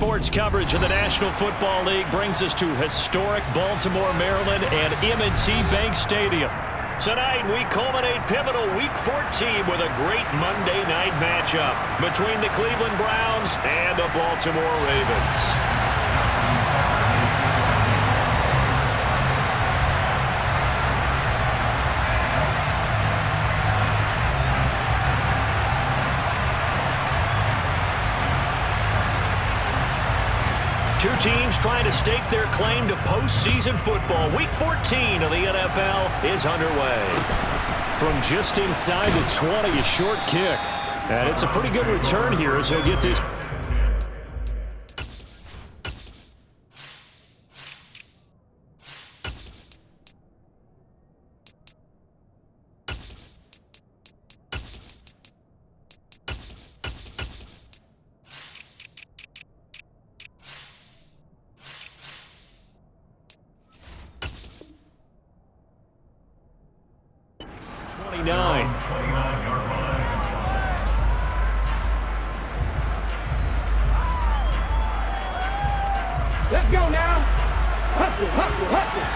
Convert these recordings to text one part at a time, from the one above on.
sports coverage of the National Football League brings us to historic Baltimore, Maryland and M&T Bank Stadium. Tonight, we culminate pivotal Week 14 with a great Monday night matchup between the Cleveland Browns and the Baltimore Ravens. Two teams trying to stake their claim to postseason football. Week 14 of the NFL is underway. From just inside the 20, a short kick. And it's a pretty good return here as he'll get this. Let's go now. Hustle, hustle, hustle.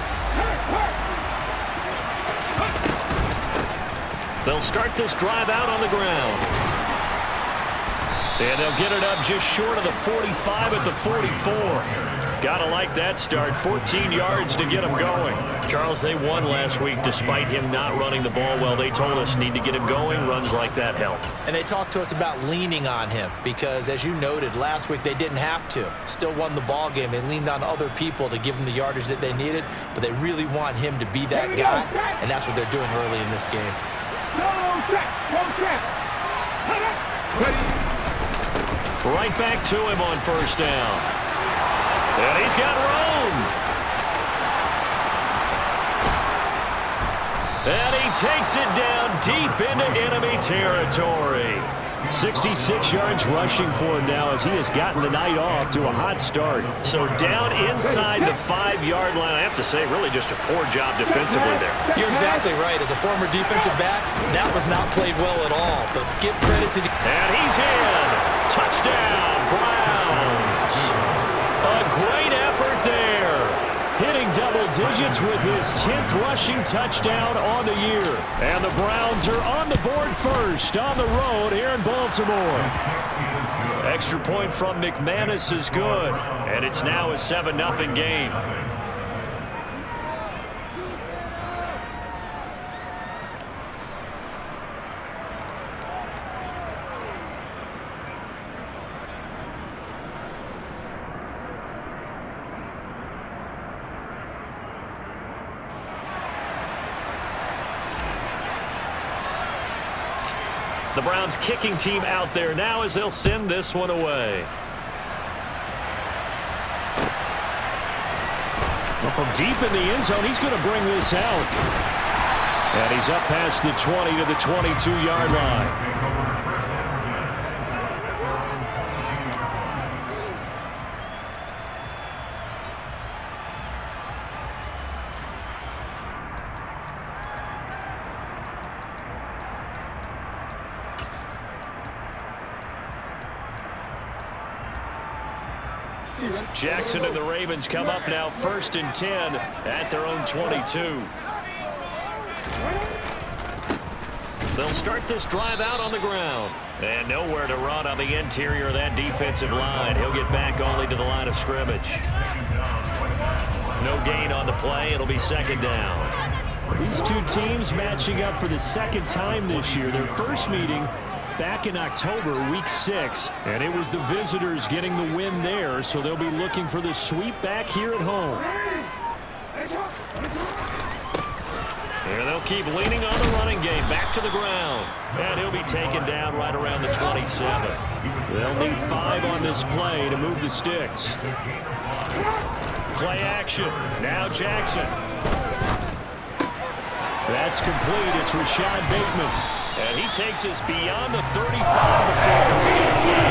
They'll start this drive out on the ground. And they'll get it up just short of the 45 at the 44. Gotta like that start. 14 yards to get them going. Charles, they won last week despite him not running the ball well. They told us need to get him going. Runs like that help. And they talked to us about leaning on him because, as you noted, last week they didn't have to. Still won the ball game. They leaned on other people to give them the yardage that they needed, but they really want him to be that guy, and that's what they're doing early in this game. Right back to him on first down. And he's got room. And he takes it down deep into enemy territory. 66 yards rushing for him now as he has gotten the night off to a hot start. So down inside the 5-yard line. I have to say, really just a poor job defensively there. You're exactly right. As a former defensive back, that was not played well at all. But give credit to the... And he's in. Touchdown, Browns. A great effort there. Hitting double digits with his 10th rushing touchdown on the year. And the Browns are on the board first on the road here in Baltimore. Extra point from McManus is good. And it's now a 7-0 game. The Browns kicking team out there now as they'll send this one away. Well, from deep in the end zone, he's going to bring this out. And he's up past the 20 to the 22-yard line. Jackson and the Ravens come up now 1st and 10 at their own 22. They'll start this drive out on the ground. And nowhere to run on the interior of that defensive line. He'll get back only to the line of scrimmage. No gain on the play. It'll be 2nd down. These two teams matching up for the 2nd time this year. Their first meeting back in October, week 6, and it was the visitors getting the win there, so they'll be looking for the sweep back here at home. And they'll keep leaning on the running game, back to the ground. And he'll be taken down right around the 27. They'll need 5 on this play to move the sticks. Play action. Now Jackson. That's complete. It's Rashad Bateman. And he takes us beyond the 35 before bringing it away.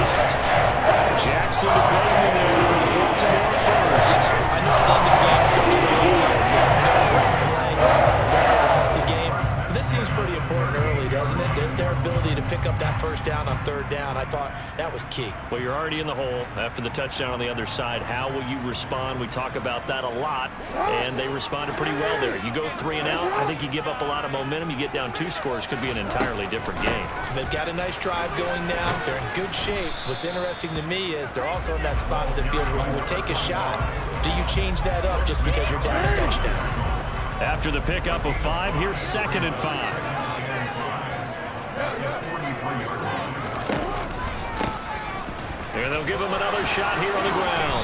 Jackson to Bateman there for the Baltimore first. I know at the end of games, coaches always tell us that no play, never lost a game. This seems pretty important early, doesn't it? Their ability to pick up that first down on 3rd third down. I thought that was key. Well, you're already in the hole after the touchdown on the other side. How will you respond? We talk about that a lot, and they responded pretty well there. You go 3 and out, I think you give up a lot of momentum. You get down 2 scores, could be an entirely different game. So they've got a nice drive going now. They're in good shape. What's interesting to me is they're also in that spot of the field where you would take a shot. Do you change that up just because you're down a touchdown? After the pickup of 5, here's 2nd and 5. And they'll give him another shot here on the ground.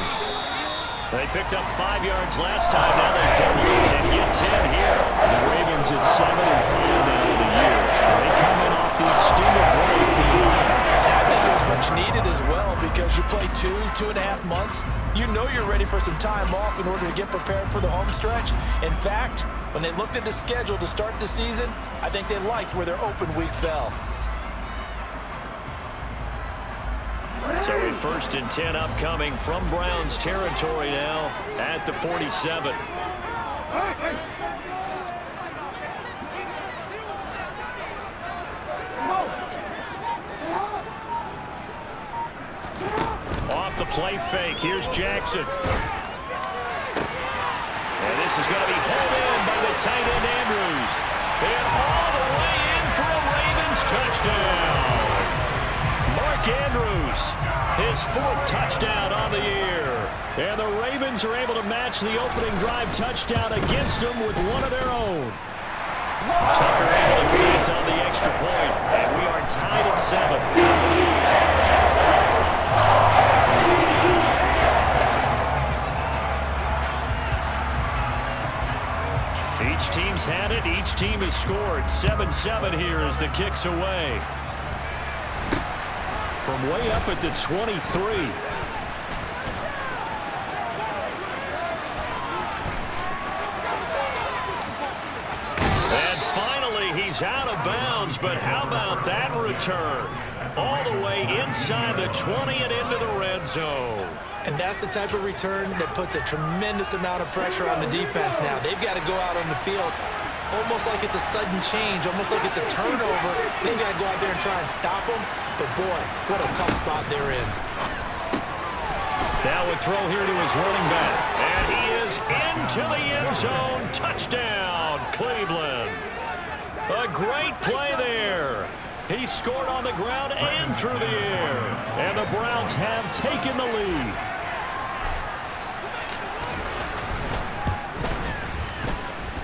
They picked up 5 yards last time. Now they double it and get 10 here. The Ravens at 7 and 5 now in the year. They come in off the extended break from the bye. I think it was much needed as well because you play 2.5 months. You know you're ready for some time off in order to get prepared for the home stretch. In fact, when they looked at the schedule to start the season, I think they liked where their open week fell. So a 1st and 10 upcoming from Browns territory now at the 47. Off the play fake, here's Jackson. And this is going to be hauled in by the tight end Andrews. And all the way in for a Ravens touchdown. Mark Andrews, his 4th touchdown on the year. And the Ravens are able to match the opening drive touchdown against them with one of their own. Tucker able to connect on the extra point, and we are tied at 7. Each team's had it. Each team has scored. 7-7 here as the kick's away. From way up at the 23. And finally, he's out of bounds. But how about that return? All the way inside the 20 and into the red zone. And that's the type of return that puts a tremendous amount of pressure on the defense now. They've got to go out on the field almost like it's a sudden change, almost like it's a turnover. They've got to go out there and try and stop them. But, boy, what a tough spot they're in. Now a throw here to his running back. And he is into the end zone. Touchdown, Cleveland. A great play there. He scored on the ground and through the air. And the Browns have taken the lead.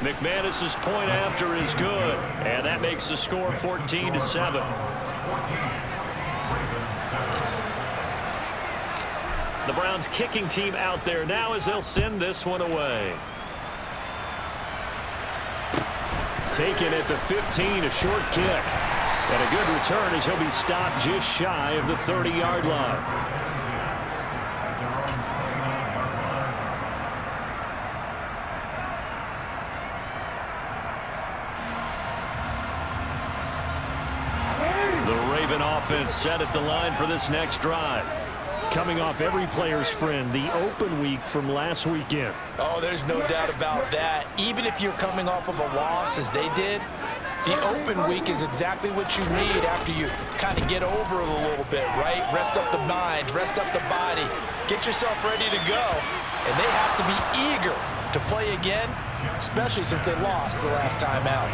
McManus's point after is good. And that makes the score 14-7. The Browns kicking team out there now as they'll send this one away. Taken at the 15, a short kick. And a good return as he'll be stopped just shy of the 30-yard line. The Raven offense set at the line for this next drive. Coming off every player's friend, the open week from last weekend. Oh, there's no doubt about that. Even if you're coming off of a loss as they did, the open week is exactly what you need after you kind of get over it a little bit, right? Rest up the mind, rest up the body, get yourself ready to go. And they have to be eager to play again, especially since they lost the last time out.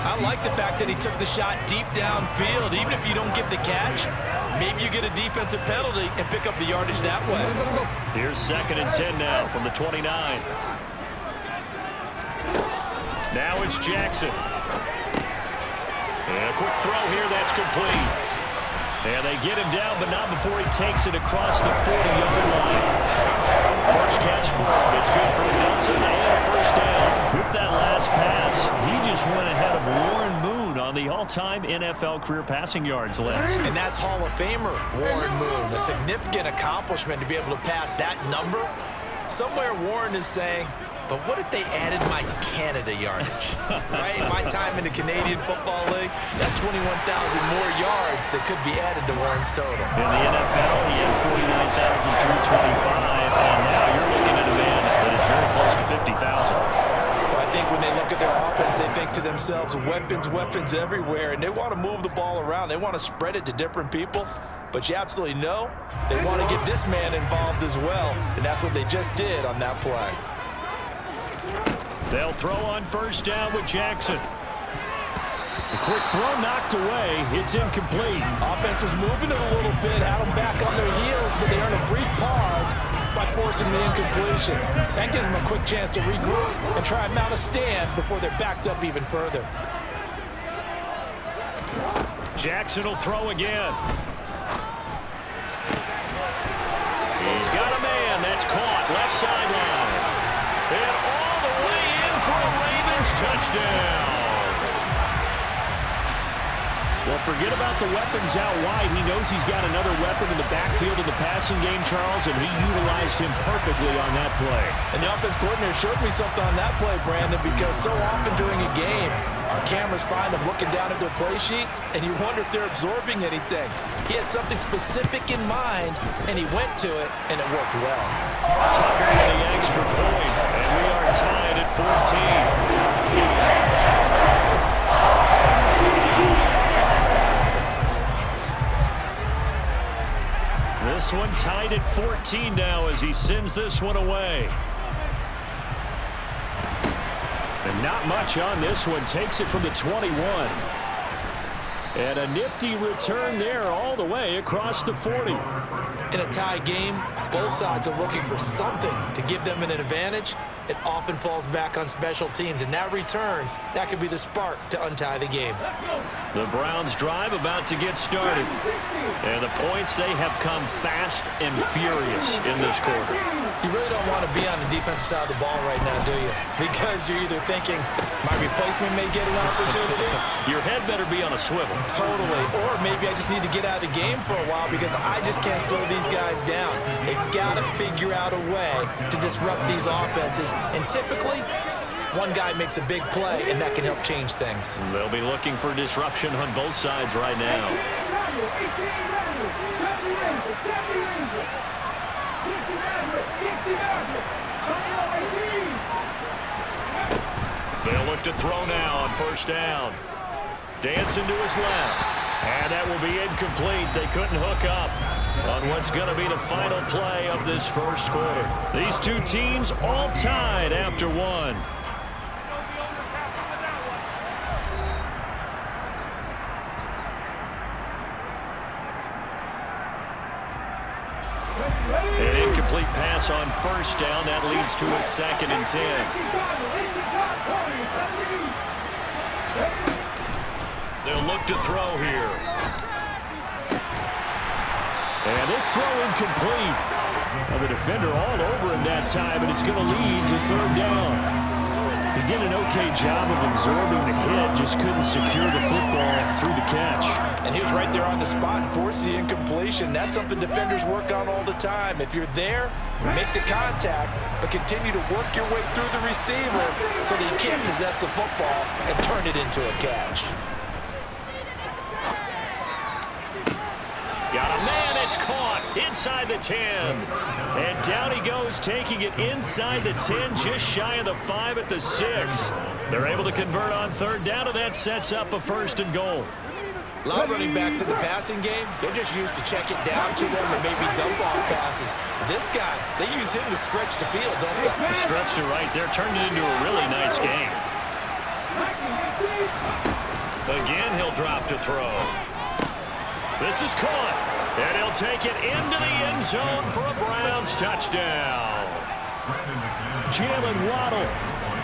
I like the fact that he took the shot deep downfield. Even if you don't get the catch, maybe you get a defensive penalty and pick up the yardage that way. Here's 2nd and 10 now from the 29. Now it's Jackson. And a quick throw here, that's complete. And they get him down, but not before he takes it across the 40-yard line. First catch for him. It's good for a dozen and a first down. With that last pass, he just went ahead of Warren Moon on the all-time NFL career passing yards list. And that's Hall of Famer Warren Moon. A significant accomplishment to be able to pass that number. Somewhere Warren is saying, but what if they added my Canada yardage, right? My time in the Canadian Football League, that's 21,000 more yards that could be added to Warren's total. In the NFL, he had 49,325, and now you're looking at a man that is very close to 50,000. Well, I think when they look at their offense offense, they think to themselves, weapons, weapons everywhere, and they want to move the ball around. They want to spread it to different people. But you absolutely know they want to get this man involved as well, and that's what they just did on that play. They'll throw on first down with Jackson. A quick throw knocked away. It's incomplete. Offense was moving it a little bit, had them back on their heels, but they earned a brief pause by forcing the incompletion. That gives them a quick chance to regroup and try and mount a stand before they're backed up even further. Jackson will throw again. He's got a man. That's caught. Left sideline. And all the way in for a Ravens touchdown. Well, forget about the weapons out wide. He knows he's got another weapon in the backfield in the passing game, Charles, and he utilized him perfectly on that play. And the offense coordinator showed me something on that play, Brandon, because so often during a game, our cameras find them looking down at their play sheets, and you wonder if they're absorbing anything. He had something specific in mind, and he went to it, and it worked well. Tucker with the extra point, and we are tied at 14. This one tied at 14 now as he sends this one away. And not much on this one. Takes it from the 21. And a nifty return there all the way across the 40. In a tie game, both sides are looking for something to give them an advantage. It often falls back on special teams, and that return, that could be the spark to untie the game. The Browns drive about to get started. And the points, they have come fast and furious in this quarter. You really don't want to be on the defensive side of the ball right now, do you? Because you're either thinking, my replacement may get an opportunity. Your head better be on a swivel. Totally. Or maybe I just need to get out of the game for a while because I just can't slow these guys down. They've got to figure out a way to disrupt these offenses. And typically, one guy makes a big play, and that can help change things. They'll be looking for disruption on both sides right now. They'll look to throw now on first down. Dancing to his left. And that will be incomplete. They couldn't hook up on what's going to be the final play of this first quarter. These two teams all tied after one. An incomplete pass on first down. That leads to a 2nd and 10. They'll look to throw here. And this throw incomplete. Well, the defender all over him that time, and it's going to lead to 3rd down. He did an okay job of absorbing the hit, just couldn't secure the football through the catch. And he was right there on the spot and forced the incompletion. That's something defenders work on all the time. If you're there, make the contact, but continue to work your way through the receiver so that you can't possess the football and turn it into a catch. Got a man, it's caught inside the 10. And down he goes, taking it inside the 10, just shy of the 5 at the 6. They're able to convert on 3rd down, and that sets up a 1st and goal. A lot of running backs in the passing game, they're just used to check it down to them or maybe dump off passes. This guy, they use him to stretch the field, don't they? Stretch to right there, turned it into a really nice game. Again, he'll drop to throw. This is caught, and he'll take it into the end zone for a Browns touchdown. Jalen Waddle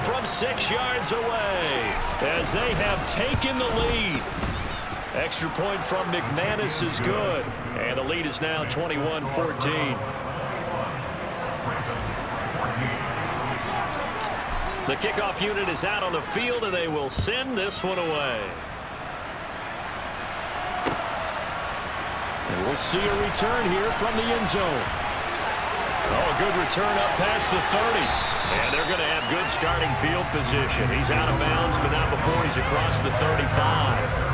from 6 yards away as they have taken the lead. Extra point from McManus is good, and the lead is now 21-14. The kickoff unit is out on the field, and they will send this one away. And we'll see a return here from the end zone. Oh, a good return up past the 30. And they're going to have good starting field position. He's out of bounds, but not before he's across the 35.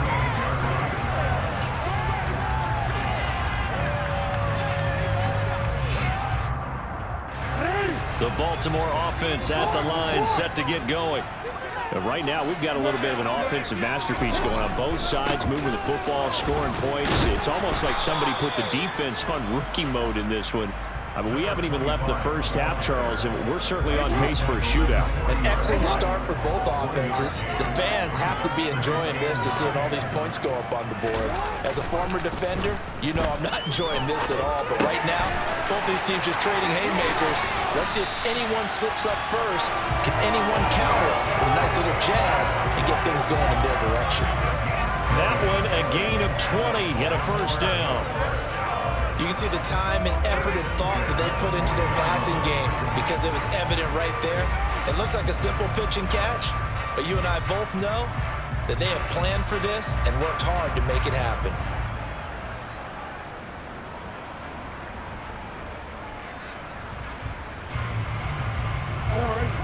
The Baltimore offense at the line, set to get going. But right now, we've got a little bit of an offensive masterpiece going on both sides, moving the football, scoring points. It's almost like somebody put the defense on rookie mode in this one. I mean, we haven't even left the first half, Charles, and we're certainly on pace for a shootout. An excellent start for both offenses. The fans have to be enjoying this to seeing all these points go up on the board. As a former defender, you know I'm not enjoying this at all. But right now, both these teams just trading haymakers. Let's see if anyone slips up first. Can anyone counter with a nice little jab and get things going in their direction? That one, a gain of 20 and a first down. You can see the time and effort and thought that they put into their passing game because it was evident right there. It looks like a simple pitch and catch, but you and I both know that they have planned for this and worked hard to make it happen.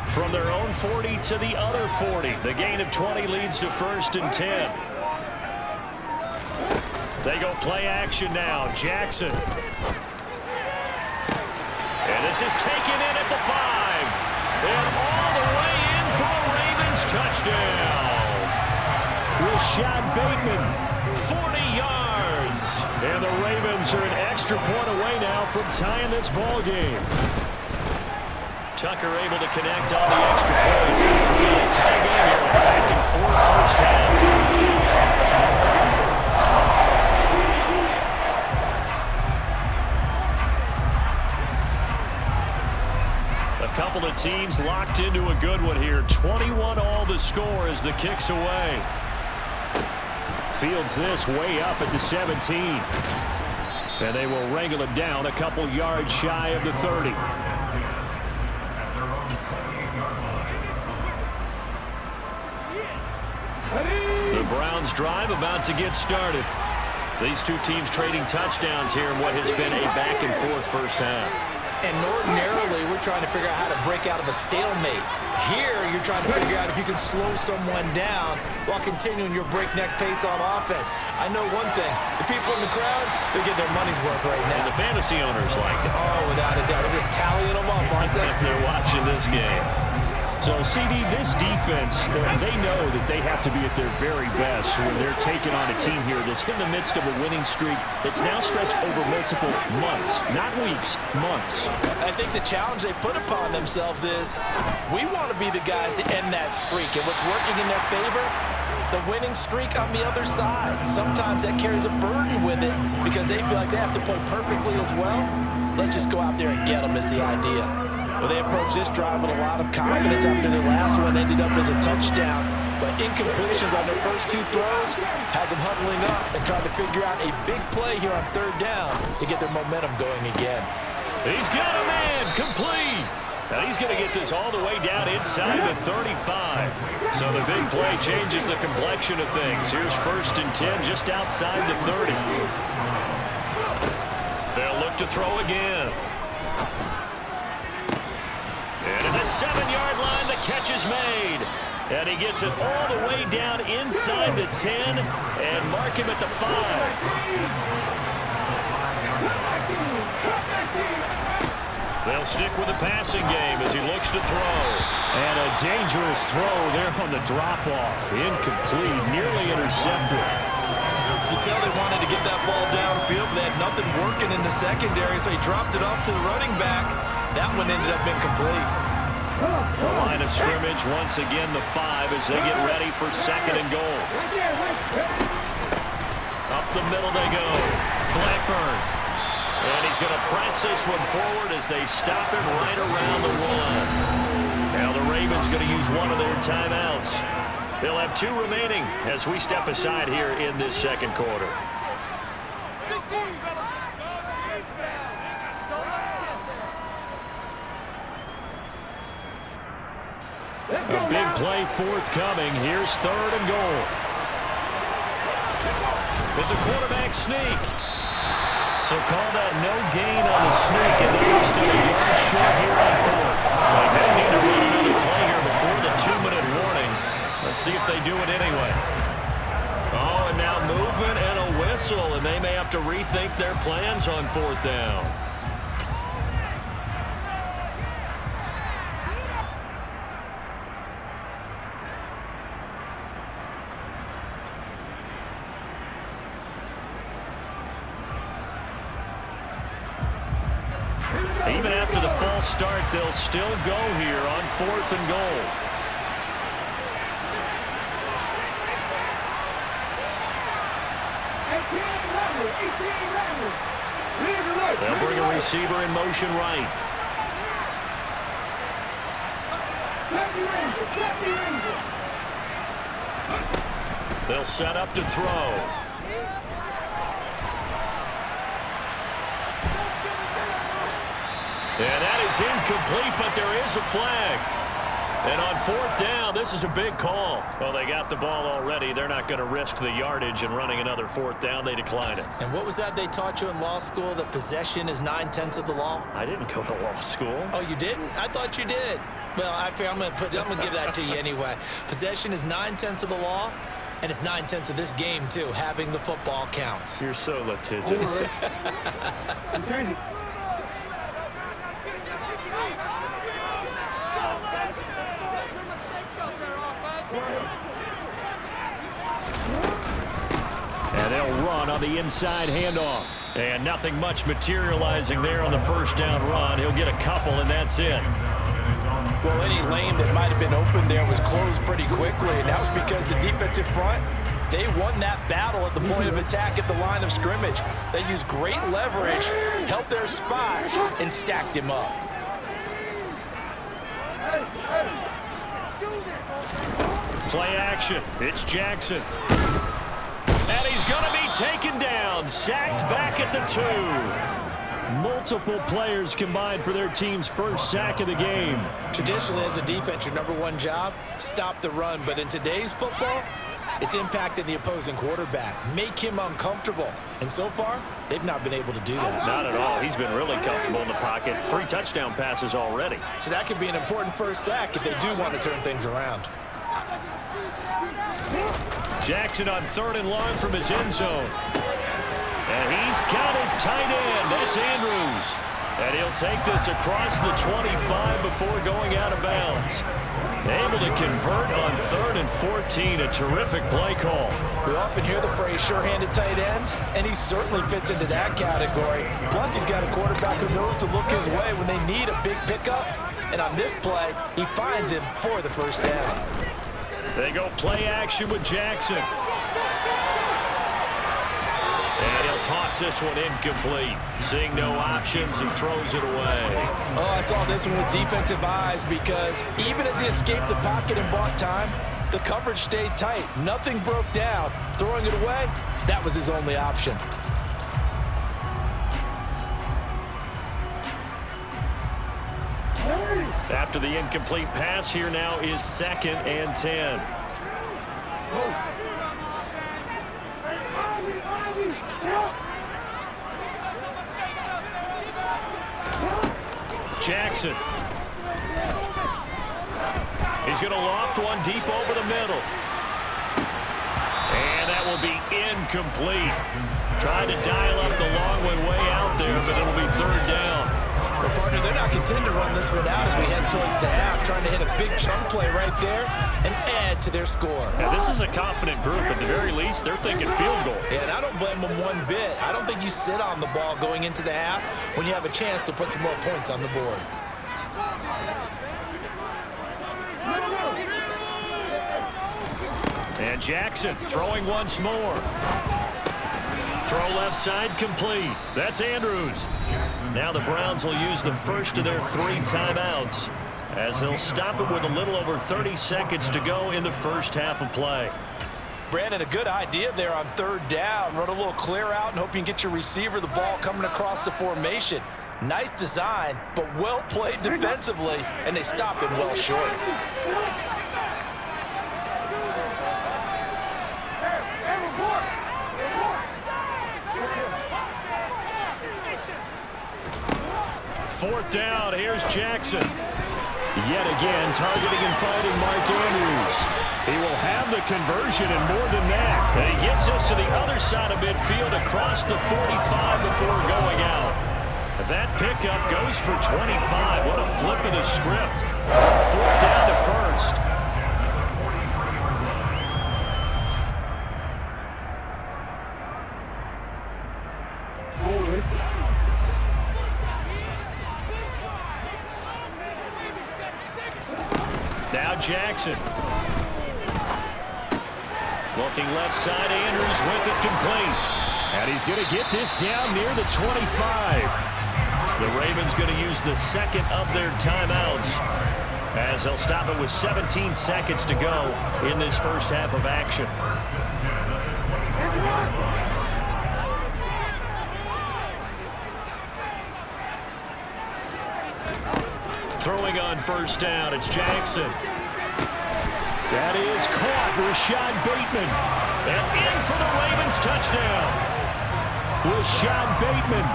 From their own 40 to the other 40, the gain of 20 leads to 1st and 10. They go play action now. Jackson. And this is taken in at the 5. And all the way in for a Ravens touchdown. Rashad Bateman, 40 yards. And the Ravens are an extra point away now from tying this ball game. Tucker able to connect on the extra point. And a tie game here, back and forth first half. Couple of teams locked into a good one here. 21 all the score as the kick's away. Fields this way up at the 17. And they will wrangle it down a couple yards shy of the 30. The Browns drive about to get started. These two teams trading touchdowns here in what has been a back-and-forth first half. And ordinarily, we're trying to figure out how to break out of a stalemate. Here, you're trying to figure out if you can slow someone down while continuing your breakneck pace on offense. I know one thing. The people in the crowd, they're getting their money's worth right now. And the fantasy owners like it. Oh, without a doubt. They're just tallying them up, aren't they? They're watching this game. So, CD, this defense, they know that they have to be at their very best when they're taking on a team here that's in the midst of a winning streak that's now stretched over multiple months, not weeks, months. I think the challenge they put upon themselves is we want to be the guys to end that streak. And what's working in their favor? The winning streak on the other side. Sometimes that carries a burden with it because they feel like they have to play perfectly as well. Let's just go out there and get them is the idea. Well, they approached this drive with a lot of confidence after their last one ended up as a touchdown. But incompletions on their first two throws has them huddling up and trying to figure out a big play here on 3rd down to get their momentum going again. He's got a man complete. Now he's going to get this all the way down inside the 35. So the big play changes the complexion of things. Here's 1st and 10 just outside the 30. They'll look to throw again. And at the 7-yard line, the catch is made. And he gets it all the way down inside the 10 and mark him at the 5. They'll stick with the passing game as he looks to throw. And a dangerous throw there on the drop-off. Incomplete, nearly intercepted. You tell they wanted to get that ball downfield. They had nothing working in the secondary, so he dropped it off to the running back. That one ended up incomplete. The line of scrimmage, once again, the 5 as they get ready for 2nd and goal. Up the middle they go. Blackburn. And he's going to press this one forward as they stop him right around the 1. Now the Ravens going to use one of their timeouts. They'll have 2 remaining as we step aside here in this 2nd quarter. A big play forthcoming. Here's 3rd and goal. It's a quarterback sneak. So call that no gain on the sneak, and they're still a yard short here on 4th. They don't need to run another play here before the 2-minute warning. Let's see if they do it anyway. Oh, and now movement and a whistle, and they may have to rethink their plans on 4th down. start, they'll still go here on 4th and goal. They'll bring a receiver in motion right. They'll set up to throw. And that is incomplete, but there is a flag. And on 4th down, this is a big call. Well, they got the ball already. They're not going to risk the yardage and running another 4th down. They decline it. And what was that they taught you in law school, that possession is 9/10 of the law? I didn't go to law school. Oh, you didn't? I thought you did. Well, I'm going to give that to you anyway. Possession is 9/10 of the law, and it's 9/10 of this game, too. Having the football counts. You're so litigious. And they'll run on the inside handoff. And nothing much materializing there on the 1st down run. He'll get a couple, and that's it. Well, any lane that might have been open there was closed pretty quickly, and that was because the defensive front, they won that battle at the point of attack at the line of scrimmage. They used great leverage, held their spot, and stacked him up. Play action. It's Jackson. And he's going to be taken down. Sacked back at the 2. Multiple players combined for their team's first sack of the game. Traditionally, as a defense, your #1 job, stop the run. But in today's football, it's impacting the opposing quarterback. Make him uncomfortable. And so far, they've not been able to do that. Not at all. He's been really comfortable in the pocket. 3 touchdown passes already. So that could be an important first sack if they do want to turn things around. Jackson on 3rd and long from his end zone. And he's got his tight end. That's Andrews. And he'll take this across the 25 before going out of bounds. Able to convert on 3rd and 14. A terrific play call. We often hear the phrase sure-handed tight ends, and he certainly fits into that category. Plus, he's got a quarterback who knows to look his way when they need a big pickup. And on this play, he finds him for the 1st down. They go play action with Jackson. And he'll toss this one incomplete. Seeing no options, he throws it away. Oh, I saw this one with defensive eyes because even as he escaped the pocket and bought time, the coverage stayed tight. Nothing broke down. Throwing it away, that was his only option. After the incomplete pass, here now is 2nd and 10. Jackson. He's going to loft one deep over the middle. And that will be incomplete. Trying to dial up the long one way out there, but it'll be 3rd down. Well, partner, they're not content to run this one out as we head towards the half, trying to hit a big chunk play right there and add to their score. Now, this is a confident group. At the very least, they're thinking field goal. Yeah, and I don't blame them one bit. I don't think you sit on the ball going into the half when you have a chance to put some more points on the board. And Jackson throwing once more. Throw left side complete. That's Andrews. Now the Browns will use the first of their 3 timeouts as they'll stop it with a little over 30 seconds to go in the first half of play. Brandon, a good idea there on 3rd down. Run a little clear out and hope you can get your receiver the ball coming across the formation. Nice design, but well played defensively, and they stop it well short. Fourth down, here's Jackson. Yet again, targeting and fighting Mark Andrews. He will have the conversion and more than that. And he gets us to the other side of midfield across the 45 before going out. That pickup goes for 25. What a flip of the script. From 4th down to 1st. Now Jackson. Looking left side, Andrews with it complete. And he's going to get this down near the 25. The Ravens going to use the second of their timeouts as they'll stop it with 17 seconds to go in this first half of action. Throwing on first down, it's Jackson. That is caught, Rashad Bateman. And in for the Ravens touchdown. Rashad Bateman,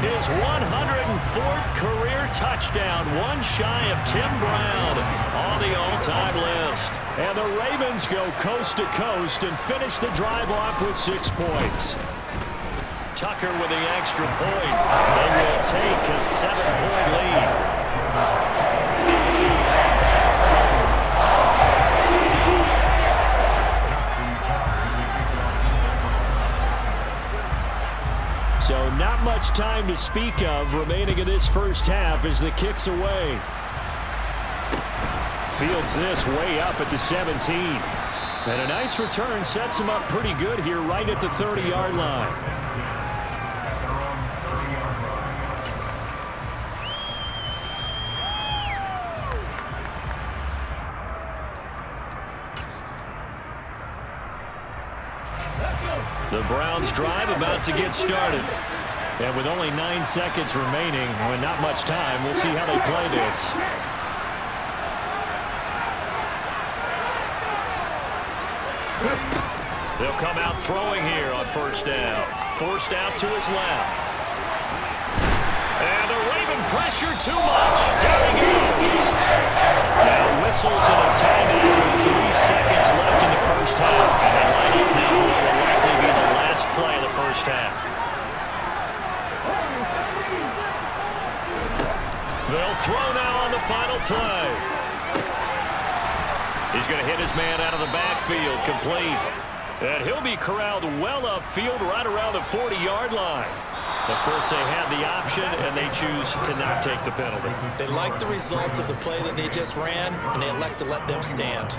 his 104th career touchdown, one shy of Tim Brown on the all-time list. And the Ravens go coast to coast and finish the drive off with 6 points. Tucker with the extra point. They will take a 7-point lead. So not much time to speak of remaining in this first half as the kick's away. Fields this way up at the 17. And a nice return sets him up pretty good here right at the 30-yard line. The Browns drive about to get started. And with only 9 seconds remaining, with not much time, we'll see how they play this. They'll come out throwing here on first down. Forced out to his left. And the Raven pressure too much. Down he goes. Now whistles and a timeout with 3 seconds left in the first half. And they line up now for what will likely be the last play of the first half. They'll throw now on the final play. He's going to hit his man out of the backfield, complete. And he'll be corralled well upfield right around the 40-yard line. Of course, they had the option, and they choose to not take the penalty. They like the results of the play that they just ran, and they elect to let them stand.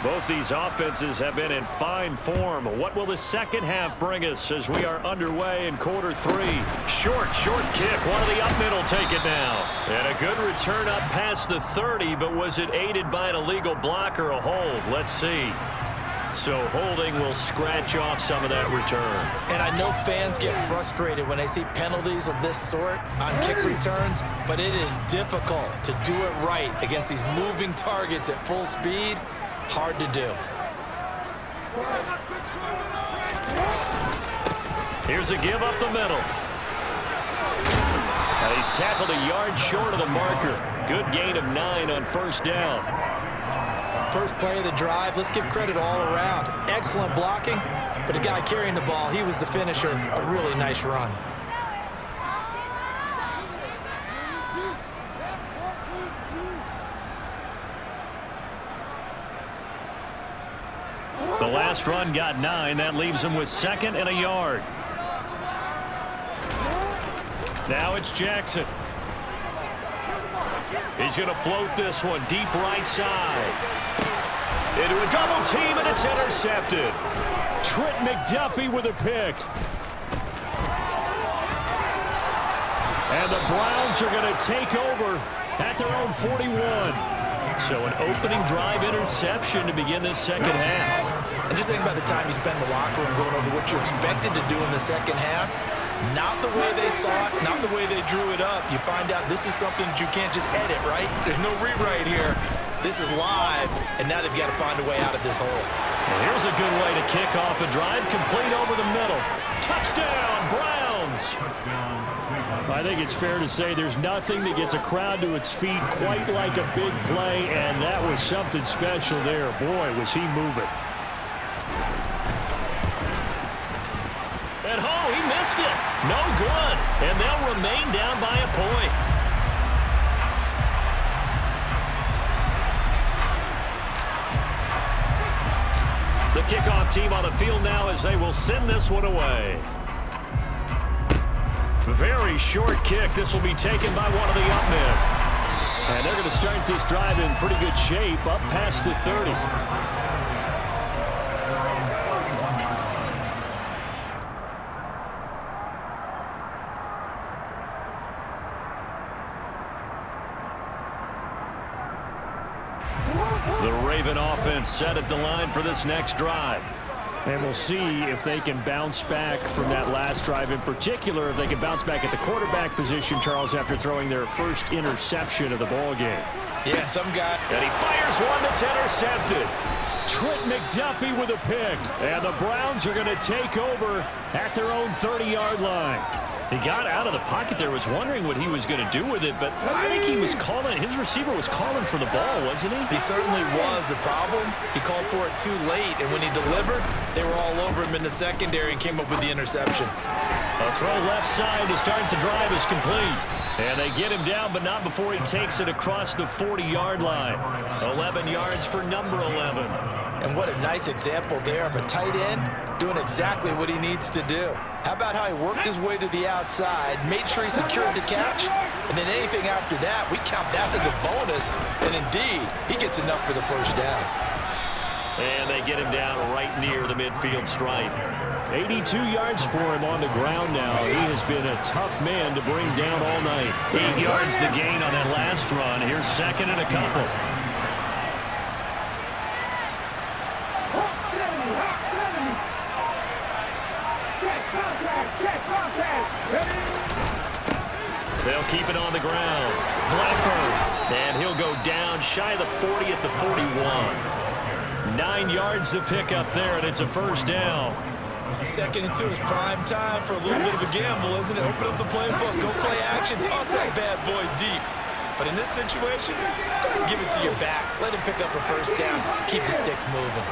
Both these offenses have been in fine form. What will the second half bring us as we are underway in quarter 3? Short kick. One of the up middle take it now. And a good return up past the 30, but was it aided by an illegal block or a hold? Let's see. So holding will scratch off some of that return. And I know fans get frustrated when they see penalties of this sort on kick returns, but it is difficult to do it right against these moving targets at full speed. Hard to do. Here's a give up the middle. And he's tackled a yard short of the marker. Good gain of 9 on first down. First play of the drive, let's give credit all around. Excellent blocking, but the guy carrying the ball, he was the finisher. A really nice run. The last run got 9. That leaves him with 2nd and a yard. Now it's Jackson. He's going to float this one deep right side. Into a double team, and it's intercepted. Trent McDuffie with a pick. And the Browns are going to take over at their own 41. So an opening drive interception to begin this second half. And just think about the time you spend in the locker room going over what you expected to do in the second half. Not the way they saw it, not the way they drew it up. You find out this is something that you can't just edit, right? There's no rewrite here. This is live, and now they've got to find a way out of this hole. And here's a good way to kick off a drive, complete over the middle. Touchdown, Browns! I think it's fair to say there's nothing that gets a crowd to its feet quite like a big play, and that was something special there. Boy, was he moving. And oh, he missed it. No good. And they'll remain down by a point. The kickoff team on the field now as they will send this one away. Very short kick. This will be taken by one of the up men. And they're going to start this drive in pretty good shape, up past the 30. The Raven offense set at the line for this next drive. And we'll see if they can bounce back from that last drive. In particular, if they can bounce back at the quarterback position, Charles, after throwing their first interception of the ball game. Yeah, some guy. And he fires one that's intercepted. Trent McDuffie with a pick. And the Browns are going to take over at their own 30-yard line. He got out of the pocket there, was wondering what he was going to do with it, but I think he was calling, his receiver was calling for the ball, wasn't he? He certainly was. The problem, he called for it too late, and when he delivered, they were all over him in the secondary and came up with the interception. A throw left side to start the drive is complete. And they get him down, but not before he takes it across the 40-yard line. 11 yards for number 11. And what a nice example there of a tight end doing exactly what he needs to do. How about how he worked his way to the outside, made sure he secured the catch, and then anything after that, we count that as a bonus. And indeed, he gets enough for the first down. And they get him down right near the midfield stripe. 82 yards for him on the ground now. He has been a tough man to bring down all night. 8 yards the gain on that last run. Here's second and a couple. They'll keep it on the ground. Blackburn. And he'll go down shy of the 40 at the 41. 9 yards to pick up there, and it's a first down. Second and 2 is prime time for a little bit of a gamble, isn't it? Open up the playbook, go play action, toss that bad boy deep. But in this situation, go ahead and give it to your back. Let him pick up a first down. Keep the sticks moving.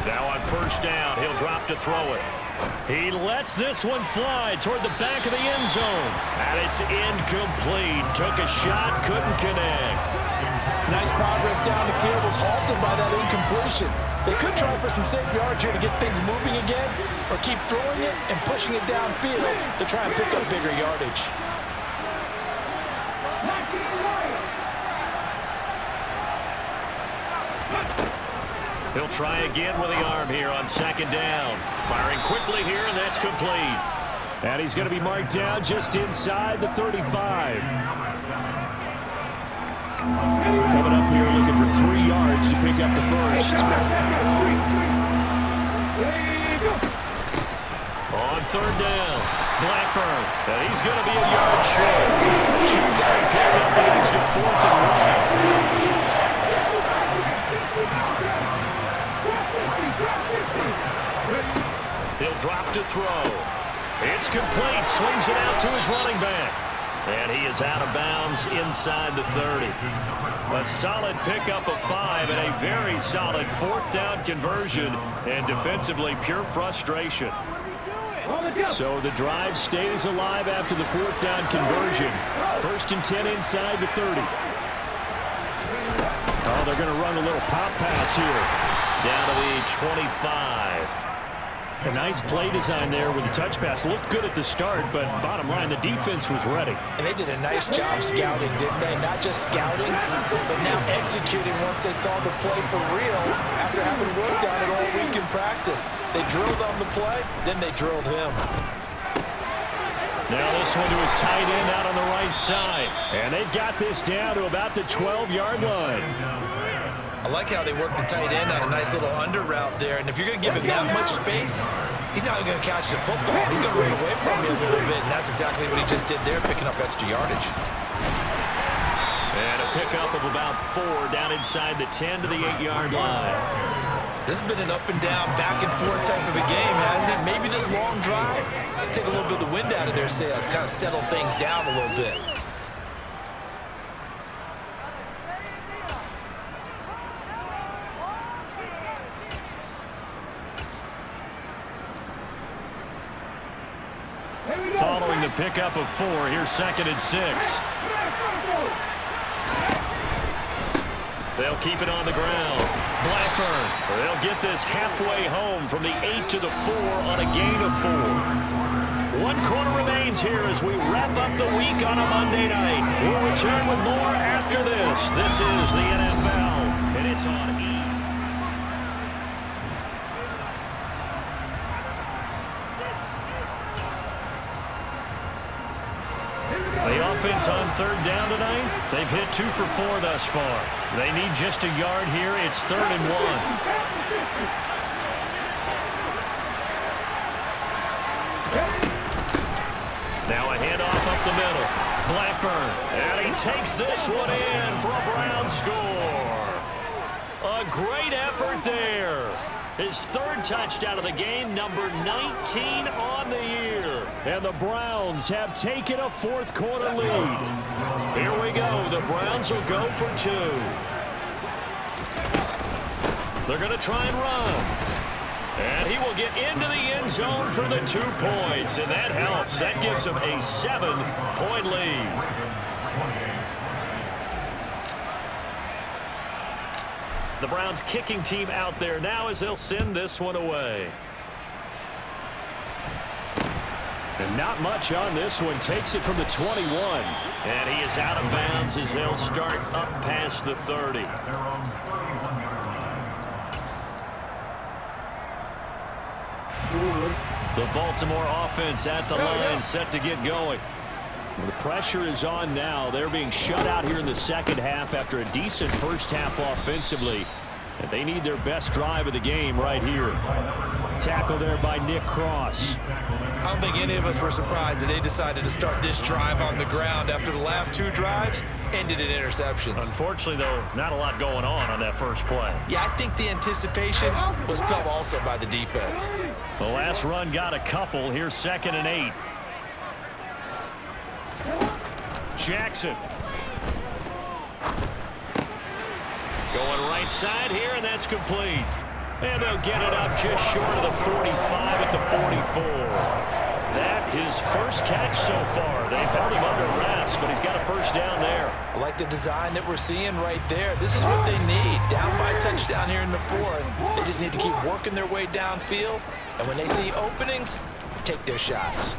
Now on first down, he'll drop to throw it. He lets this one fly toward the back of the end zone. And it's incomplete. Took a shot, couldn't connect. Nice progress down the field, was halted by that incompletion. They could try for some safe yards here to get things moving again, or keep throwing it and pushing it downfield to try and pick up bigger yardage. He'll try again with the arm here on second down. Firing quickly here, and that's complete. And he's going to be marked down just inside the 35. Coming up here looking for 3 yards to pick up the first. On third down, Blackburn. And he's going to be a yard short. 2-yard pickup leads to 4th and 1. He'll drop to throw. It's complete. Swings it out to his running back. And he is out of bounds inside the 30. A solid pickup of 5 and a very solid 4th down conversion. And defensively, pure frustration. So the drive stays alive after the 4th down conversion. 1st and 10 inside the 30. Oh, they're going to run a little pop pass here. Down to the 25. A nice play design there with the touch pass. Looked good at the start, but bottom line, the defense was ready. And they did a nice job scouting, didn't they? Not just scouting, but now executing once they saw the play for real after having worked on it all week in practice. They drilled on the play, then they drilled him. Now this one to his tight end out on the right side. And they've got this down to about the 12-yard line. I like how they work the tight end on a nice little under route there. And if you're going to give him that much space, he's not going to catch the football. He's going to run away from me a little bit, and that's exactly what he just did there, picking up extra yardage. And a pickup of about 4 down inside the 10 to the 8-yard line. This has been an up and down, back and forth type of a game, hasn't it? Maybe this long drive take a little bit of the wind out of their sails, kind of settle things down a little bit. Following the pickup of 4, here's 2nd and 6. They'll keep it on the ground. Blackburn, they'll get this halfway home from the 8 to the 4 on a gain of 4. 1 quarter remains here as we wrap up the week on a Monday night. We'll return with more after this. This is the NFL, and it's on E! The offense on 3rd down tonight, they've hit 2 for 4 thus far. They need just a yard here. It's 3rd and 1. Now a handoff up the middle. Blackburn, and he takes this one in for a Brown score. A great effort there. His 3rd touchdown of the game, number 19 on the year. And the Browns have taken a 4th quarter lead. Here we go. The Browns will go for 2. They're going to try and run. And he will get into the end zone for the 2 points. And that helps. That gives him a 7-point lead. The Browns kicking team out there now as they'll send this one away. And not much on this one. Takes it from the 21. And he is out of bounds as they'll start up past the 30. The Baltimore offense at the line, set to get going. The pressure is on now. They're being shut out here in the second half after a decent first half offensively. And they need their best drive of the game right here. Tackle there by Nick Cross. I don't think any of us were surprised that they decided to start this drive on the ground after the last 2 drives ended in interceptions. Unfortunately, though, not a lot going on that first play. Yeah, I think the anticipation was felt also by the defense. The last run got a couple. Here's 2nd and 8. Jackson. Going right side here, and that's complete. And they'll get it up just short of the 45 at the 44. That his first catch so far. They've held him under wraps, but he's got a first down there. I like the design that we're seeing right there. This is what they need. Down by touchdown here in the 4th. They just need to keep working their way downfield. And when they see openings, take their shots.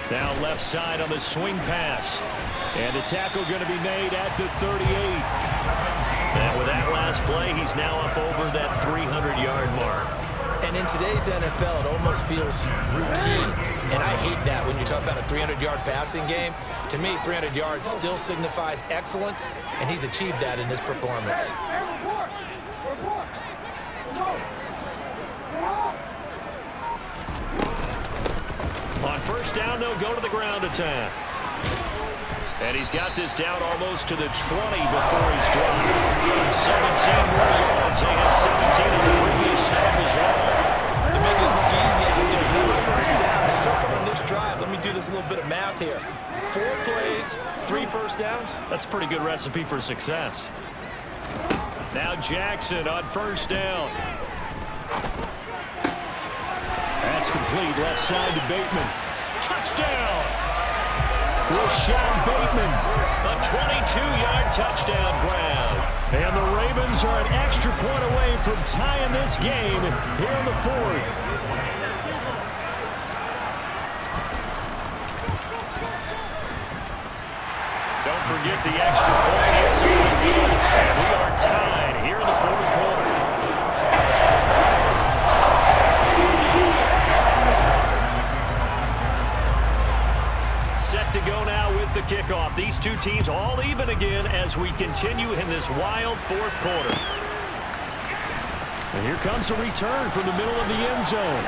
Now left side on the swing pass. And the tackle going to be made at the 38. And with that last play, he's now up over that 300-yard mark. And in today's NFL, it almost feels routine. And I hate that when you talk about a 300-yard passing game. To me, 300 yards still signifies excellence, and he's achieved that in this performance. On first down, they'll go to the ground attack. And he's got this down almost to the 20 before he's dropped. 17 more yards. They had 17 in the previous snap as well. They're making it look easy out there. Another first down. So far on this drive, let me do this little bit of math here. 4 plays, 3 first downs. That's a pretty good recipe for success. Now Jackson on first down. That's complete. Left side to Bateman. Touchdown! Rashad Bateman, a 22-yard touchdown grab. And the Ravens are an extra point away from tying this game here in the 4th. Don't forget the extra point. It's only good. And we are tied here in the 4th quarter. Set to go now with the kickoff. These two teams all even again as as we continue in this wild fourth quarter. And here comes a return from the middle of the end zone.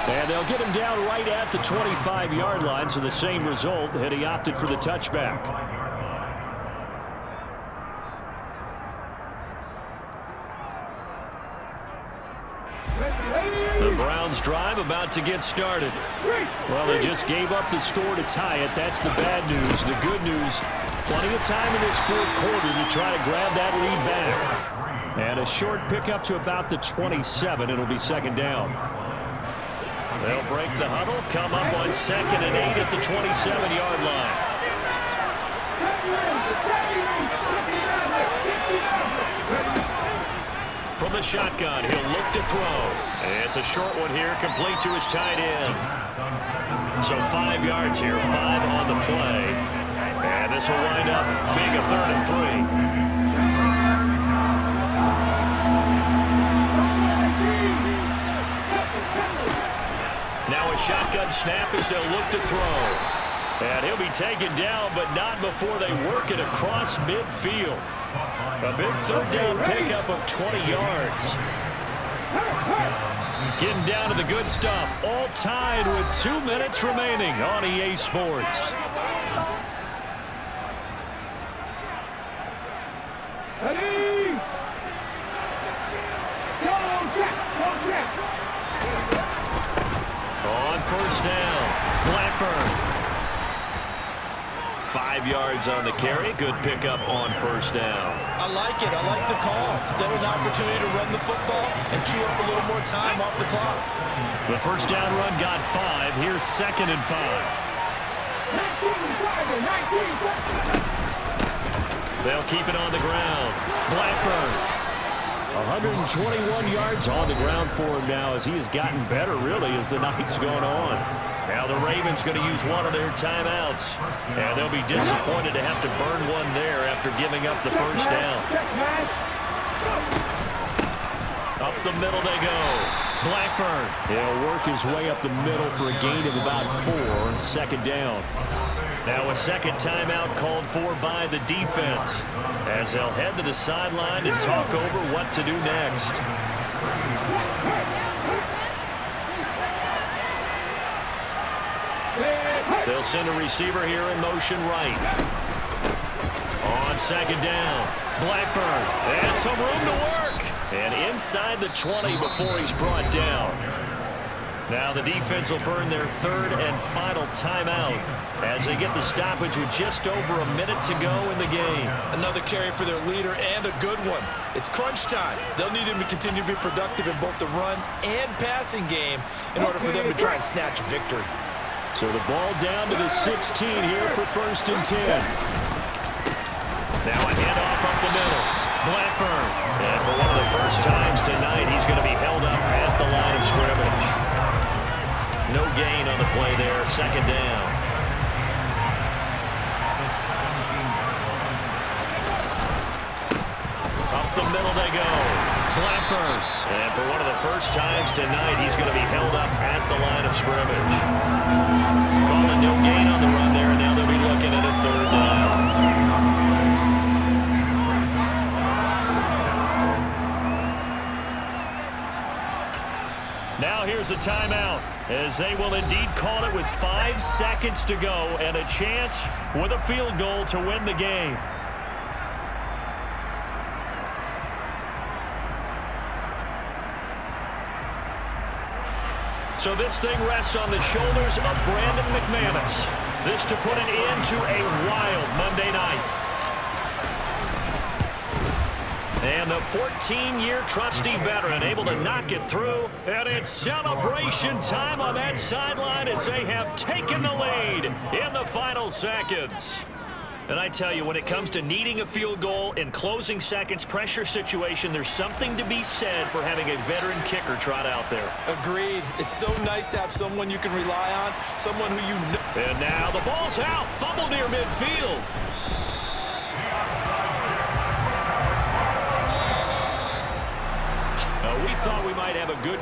And they'll get him down right at the 25-yard line, so the same result had he opted for the touchback. The Browns drive about to get started. Well, they just gave up the score to tie it. That's the bad news. The good news, plenty of time in this fourth quarter to try to grab that lead back. And a short pickup to about the 27. It'll be second down. They'll break the huddle, come up on 2nd and 8 at the 27-yard line. From the shotgun, he'll look to throw. It's a short one here, complete to his tight end. So 5 yards here, 5 on the play. And this will wind up being a 3rd and 3. Now a shotgun snap as they'll look to throw. And he'll be taken down, but not before they work it across midfield. A big 3rd down pickup of 20 yards. Getting down to the good stuff. All tied with 2 minutes remaining on EA Sports. Ready? On first down, Blackburn. 5 yards on the carry. Good pickup on first down. I like it. I like the call. Still an opportunity to run the football and chew up a little more time off the clock. The first down run got 5. Here's 2nd and 5. 19, They'll keep it on the ground. Blackburn. 121 yards on the ground for him now as he has gotten better, really, as the night's gone on. Now the Ravens going to use one of their timeouts. And they'll be disappointed to have to burn one there after giving up the first down. Up the middle they go. Blackburn. He'll work his way up the middle for a gain of about 4. 2nd down. Now a second timeout called for by the defense as they'll head to the sideline and talk over what to do next. They'll send a receiver here in motion right. On 2nd down, Blackburn. And some room to work. And inside the 20 before he's brought down. Now the defense will burn their 3rd and final timeout as they get the stoppage with just over a minute to go in the game. Another carry for their leader and a good one. It's crunch time. They'll need him to continue to be productive in both the run and passing game in order for them to try and snatch a victory. So the ball down to the 16 here for 1st and 10. Now a handoff up the middle. Blackburn. And for one of the first times tonight, he's going to be held up at the line of scrimmage. No gain on the play there. 2nd down. Up the middle they go. Blackburn. And for one of the first times tonight, he's going to be held up at the line of scrimmage. Calling no gain on the run there, and now they'll be looking at a 3rd down. Now here's a timeout as they will indeed call it with 5 seconds to go and a chance with a field goal to win the game. So this thing rests on the shoulders of Brandon McManus. This to put an end to a wild Monday night. And the 14-year trusty veteran able to knock it through. And it's celebration time on that sideline as they have taken the lead in the final seconds. And I tell you, when it comes to needing a field goal in closing seconds, pressure situation, there's something to be said for having a veteran kicker trot out there. Agreed. It's so nice to have someone you can rely on, someone who you know. And now the ball's out, fumble near midfield. We thought we might have a good